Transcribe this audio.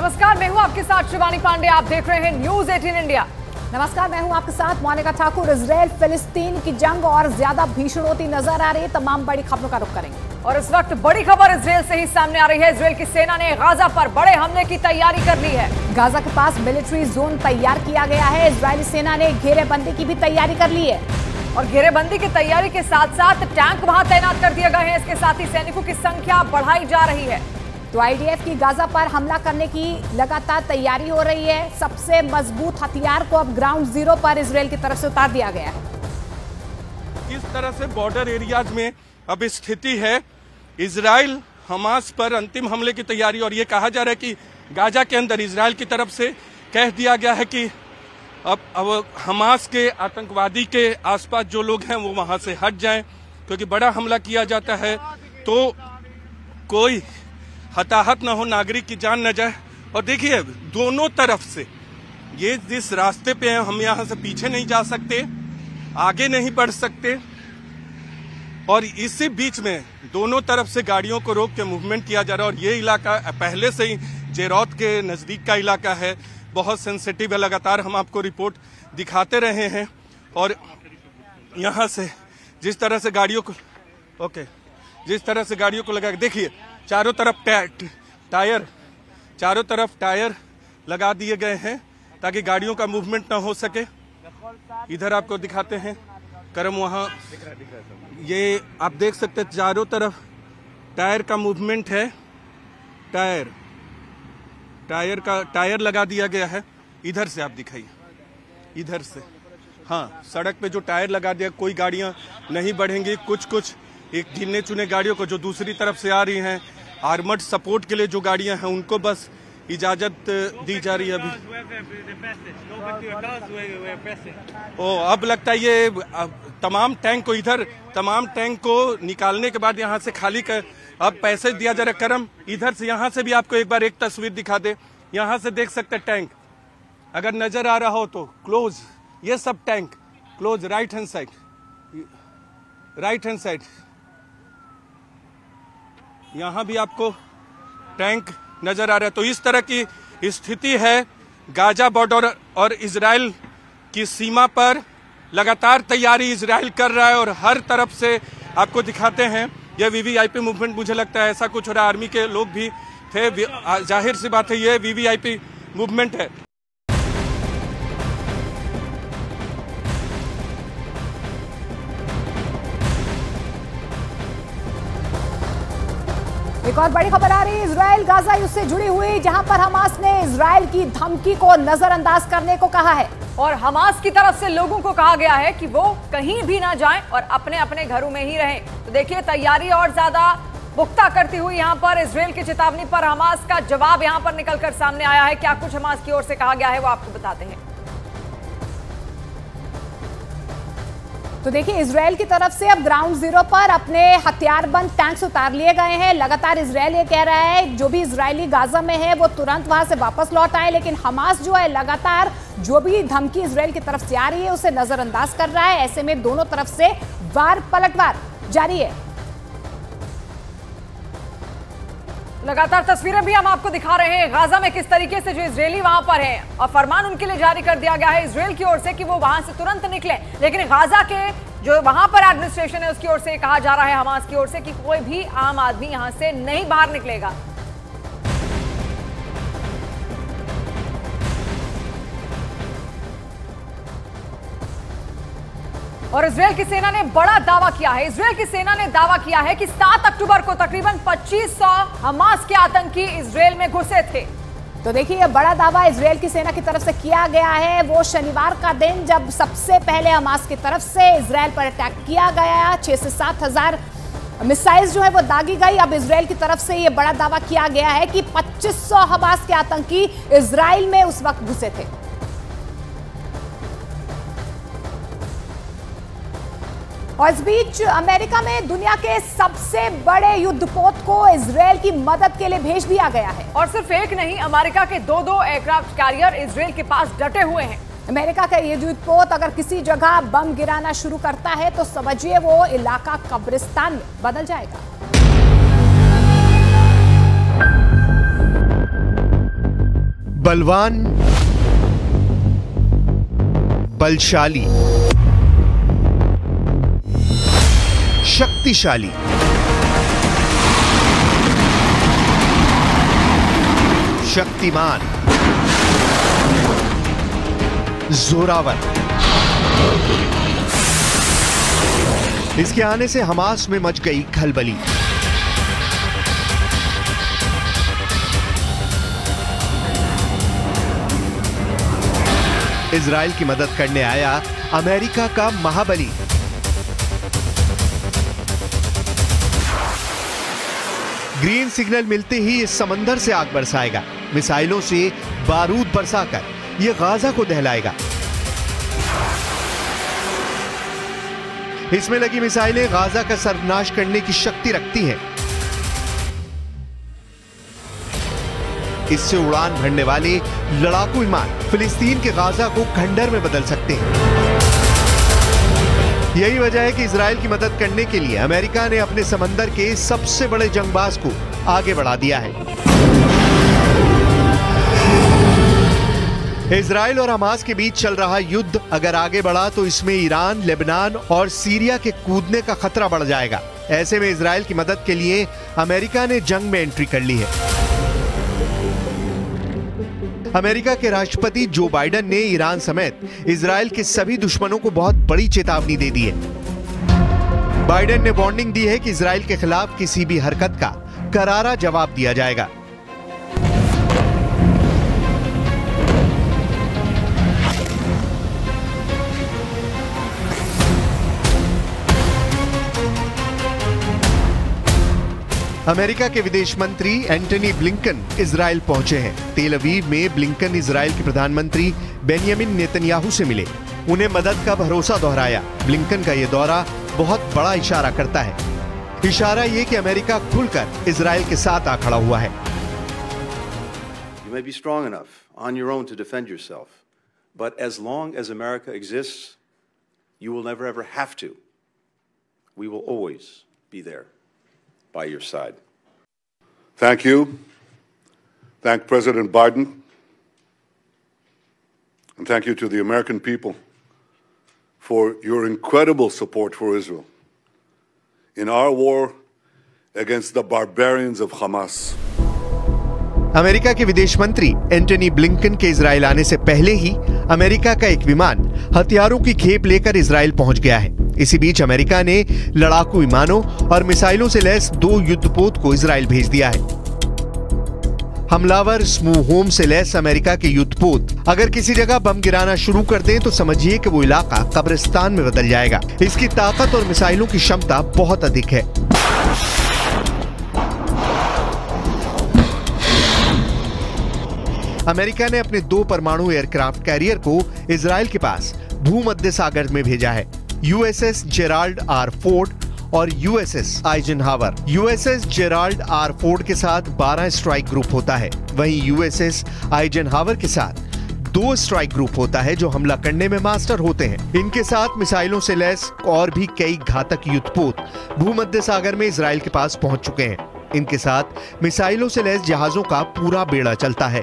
नमस्कार, मैं हूं आपके साथ शिवानी पांडे। आप देख रहे हैं न्यूज 18 इंडिया। नमस्कार, मैं हूं आपके साथ मोनिका ठाकुर। इजराइल फिलिस्तीन की जंग और ज्यादा भीषण होती नजर आ रही है। तमाम बड़ी खबरों का रुख करेंगे और इस वक्त बड़ी खबर इजराइल से ही सामने आ रही है। इजराइल की सेना ने गाजा पर बड़े हमले की तैयारी कर ली है। गाजा के पास मिलिट्री जोन तैयार किया गया है। इजरायली सेना ने घेरेबंदी की भी तैयारी कर ली है और घेरेबंदी की तैयारी के साथ साथ टैंक वहां तैनात कर दिए गए हैं। इसके साथ ही सैनिकों की संख्या बढ़ाई जा रही है। तो आईडीएफ की गाजा पर हमला करने की लगातार तैयारी हो रही है। सबसे मजबूत हथियार को अब ग्राउंड जीरो पर इजराइल की तरफ से उतार दिया गया है। किस तरह से बॉर्डर एरियाज में अब स्थिति है, इजराइल हमास पर अंतिम हमले की तैयारी। और ये कहा जा रहा है कि गाजा के अंदर इजराइल की तरफ से कह दिया गया है कि अब हमास के आतंकवादी के आसपास जो लोग हैं वो वहां से हट जाएं, क्योंकि बड़ा हमला किया जाता है तो कोई हताहत न हो, नागरिक की जान न जाए। और देखिए दोनों तरफ से ये जिस रास्ते पे हैं, हम यहाँ से पीछे नहीं जा सकते, आगे नहीं बढ़ सकते। और इसी बीच में दोनों तरफ से गाड़ियों को रोक के मूवमेंट किया जा रहा है। और ये इलाका पहले से ही जेरौत के नजदीक का इलाका है, बहुत सेंसिटिव है। लगातार हम आपको रिपोर्ट दिखाते रहे हैं। और यहाँ से जिस तरह से गाड़ियों को लगा, देखिए चारों तरफ टायर लगा दिए गए हैं ताकि गाड़ियों का मूवमेंट ना हो सके। इधर आपको दिखाते हैं करम, वहां ये आप देख सकते हैं चारों तरफ टायर का मूवमेंट है। टायर लगा दिया गया है। इधर से आप दिखाइए, इधर से, हाँ, सड़क पे जो टायर लगा दिया, कोई गाड़ियां नहीं बढ़ेंगी। कुछ एक गिने चुने गाड़ियों को जो दूसरी तरफ से आ रही हैं, आर्मर्ड सपोर्ट के लिए जो गाड़ियां हैं उनको बस इजाजत दी जा रही है अभी। अब लगता है ये तमाम टैंक को निकालने के बाद यहाँ से खाली कर अब पैसे दिया जा रहा है। करम, इधर से, यहाँ से भी आपको एक बार एक तस्वीर दिखा दे। यहाँ से देख सकते हैं टैंक, अगर नजर आ रहा हो तो क्लोज, ये सब tank close, right hand side यहाँ भी आपको टैंक नजर आ रहा है। तो इस तरह की स्थिति है गाजा बॉर्डर और इजराइल की सीमा पर। लगातार तैयारी इजराइल कर रहा है और हर तरफ से आपको दिखाते हैं। यह वीवीआईपी मूवमेंट, मुझे लगता है ऐसा कुछ हो रहा है। आर्मी के लोग भी थे, जाहिर सी बात है ये वीवीआईपी मूवमेंट है। एक और बड़ी खबर आ रही है इजराइल गाजा युद्ध से जुड़ी हुई, जहां पर हमास ने इजराइल की धमकी को नजरअंदाज करने को कहा है। और हमास की तरफ से लोगों को कहा गया है कि वो कहीं भी ना जाएं और अपने अपने घरों में ही रहें। तो देखिए तैयारी और ज्यादा पुख्ता करती हुई यहाँ पर इजराइल की चेतावनी पर हमास का जवाब यहाँ पर निकलकर सामने आया है। क्या कुछ हमास की ओर से कहा गया है वो आपको बताते हैं। तो देखिए इजराइल की तरफ से अब ग्राउंड जीरो पर अपने हथियारबंद टैंक्स उतार लिए गए हैं। लगातार इजराइल ये कह रहा है जो भी इजरायली गाजा में है वो तुरंत वहां से वापस लौट आए, लेकिन हमास जो है लगातार जो भी धमकी इजराइल की तरफ से आ रही है उसे नजरअंदाज कर रहा है। ऐसे में दोनों तरफ से वार पलटवार जारी है। लगातार तस्वीरें भी हम आपको दिखा रहे हैं गाजा में किस तरीके से जो इजरायली वहां पर हैं और फरमान उनके लिए जारी कर दिया गया है इजराइल की ओर से कि वो वहां से तुरंत निकले। लेकिन गाजा के जो वहां पर एडमिनिस्ट्रेशन है उसकी ओर से कहा जा रहा है, हमास की ओर से, कि कोई भी आम आदमी यहां से नहीं बाहर निकलेगा। और इजराइल की सेना ने बड़ा दावा किया है। इजराइल की सेना ने दावा किया है कि 7 अक्टूबर को तकरीबन 2500 हमास के आतंकी इजराइल में घुसे थे। तो देखिए यह बड़ा दावा इजराइल की सेना की तरफ से किया गया है। वो शनिवार का दिन जब सबसे पहले हमास की तरफ से इजराइल पर अटैक किया गया, 6 से 7 हजार मिसाइल्स जो है वो दागी गई। अब इजराइल की तरफ से यह बड़ा दावा किया गया है कि 2500 हमास के आतंकी इजराइल में उस वक्त घुसे थे। और इस बीच अमेरिका में दुनिया के सबसे बड़े युद्धपोत को इजराइल की मदद के लिए भेज दिया गया है। और सिर्फ एक नहीं, अमेरिका के 2 एयरक्राफ्ट कैरियर इजराइल के पास डटे हुए हैं। अमेरिका का ये युद्धपोत अगर किसी जगह बम गिराना शुरू करता है तो समझिए वो इलाका कब्रिस्तान में बदल जाएगा। बलवान, बलशाली, शक्तिशाली, शक्तिमान, जोरावर। इसके आने से हमास में मच गई खलबली। इजराइल की मदद करने आया अमेरिका का महाबली। ग्रीन सिग्नल मिलते ही इस समंदर से आग बरसाएगा, मिसाइलों से बारूद बरसाकर यह गाजा को दहलाएगा। इसमें लगी मिसाइलें गाजा का सर्वनाश करने की शक्ति रखती हैं। इससे उड़ान भरने वाले लड़ाकू विमान फिलिस्तीन के गाजा को खंडर में बदल सकते हैं। यही वजह है कि इजराइल की मदद करने के लिए अमेरिका ने अपने समंदर के सबसे बड़े जंगबाज को आगे बढ़ा दिया है। इजराइल और हमास के बीच चल रहा युद्ध अगर आगे बढ़ा तो इसमें ईरान, लेबनान और सीरिया के कूदने का खतरा बढ़ जाएगा। ऐसे में इजराइल की मदद के लिए अमेरिका ने जंग में एंट्री कर ली है। अमेरिका के राष्ट्रपति जो बाइडेन ने ईरान समेत इजराइल के सभी दुश्मनों को बहुत बड़ी चेतावनी दे दी है। बाइडेन ने वार्निंग दी है कि इजराइल के खिलाफ किसी भी हरकत का करारा जवाब दिया जाएगा। अमेरिका के विदेश मंत्री एंटनी ब्लिंकन इजराइल पहुंचे हैं। तेल अवीव में ब्लिंकन इजराइल के प्रधानमंत्री बेंयामिन नेतन्याहू से मिले, उन्हें मदद का भरोसा दोहराया। ब्लिंकन का यह दौरा बहुत बड़ा इशारा करता है। इशारा यह कि अमेरिका खुलकर इजराइल के साथ आ खड़ा हुआ है। You may be strong enough on your own to defend yourself, but as long as America exists, you will never ever have to. We will always be there by your side. Thank you. Thank President Biden. And thank you to the American people for your incredible support for Israel in our war against the barbarians of Hamas. America के विदेश मंत्री Antony Blinken के Israel आने से पहले ही America का एक विमान हथियारों की खेप लेकर इजराइल पहुंच गया है। इसी बीच अमेरिका ने लड़ाकू विमानों और मिसाइलों से लैस 2 युद्धपोत को इजराइल भेज दिया है। हमलावर स्मू होम से लैस अमेरिका के युद्धपोत अगर किसी जगह बम गिराना शुरू कर दें तो समझिए कि वो इलाका कब्रिस्तान में बदल जाएगा। इसकी ताकत और मिसाइलों की क्षमता बहुत अधिक है। अमेरिका ने अपने 2 परमाणु एयरक्राफ्ट कैरियर को इजराइल के पास भूमध्य सागर में भेजा है। यूएसएस जेराल्ड आर फोर्ड और USS Eisenhower. USS Gerald R Ford के साथ 12 स्ट्राइक ग्रुप होता है, वहीं यूएसएस आइजनहावर के साथ 2 स्ट्राइक ग्रुप होता है जो हमला करने में मास्टर होते हैं। इनके साथ मिसाइलों से लैस और भी कई घातक युद्धपोत भूमध्य सागर में इजराइल के पास पहुंच चुके हैं। इनके साथ मिसाइलों से लैस जहाजों का पूरा बेड़ा चलता है।